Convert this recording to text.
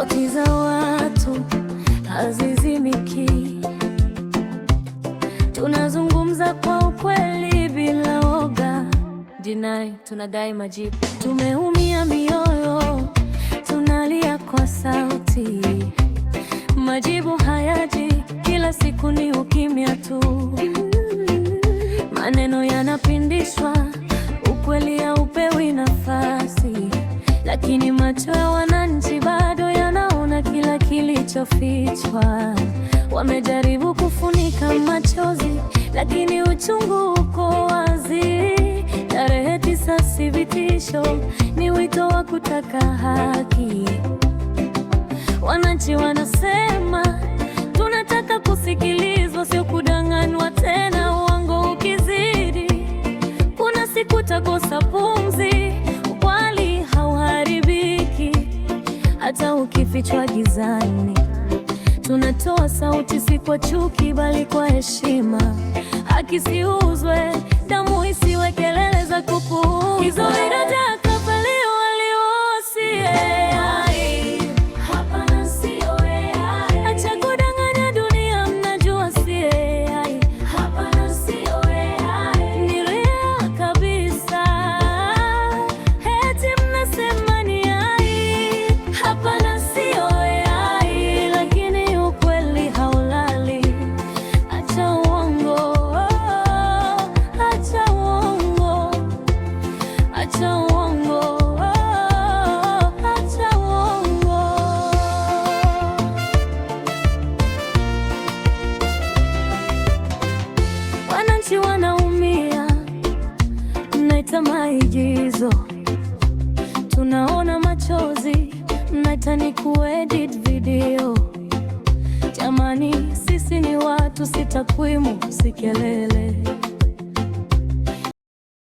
sauti za watu hazizimiki. Tunazungumza kwa ukweli bila woga. Jinai, tunadai majibu. Tumeumia mioyo, tunalia kwa sauti. Majibu hayaji, kila siku ni ukimya tu. Maneno yanapindishwa, ukweli haupewi nafasi. Lakini macho ya wananchi bado yanaona kila kilichofichwa. Wamejaribu kufunika machozi, lakini uchungu uko wazi. Tarehe 9 si vitisho, ni wito wa kutaka haki. Wananchi wanasema tunataka kusikilizwa, sio kudanganywa tena. Uongo ukizidi, kuna siku utakosa pumzi. Ukweli hauharibiki hata ukifichwa gizani. Tunatoa sauti, si kwa chuki bali kwa heshima. Haki siuzwe, damu isiwe kelele za kupuuza. Hizo vidoja kafalio waliosi AI. Hapana, sio AI. Acha kudanganya dunia, mnajua si AI. Hapana, sio AI. Ni real kabisa. Eti mnasema ni AI. Hapana, sio AI, lakini ukweli haulali. Acha uongo, acha uongo, acha uongo, acha uongo. Wananchi wanaumia, mnaita maigizo. Tunaona machozi, mnaita ni kuedit video. Jamani, sisi ni watu, si takwimu, si kelele.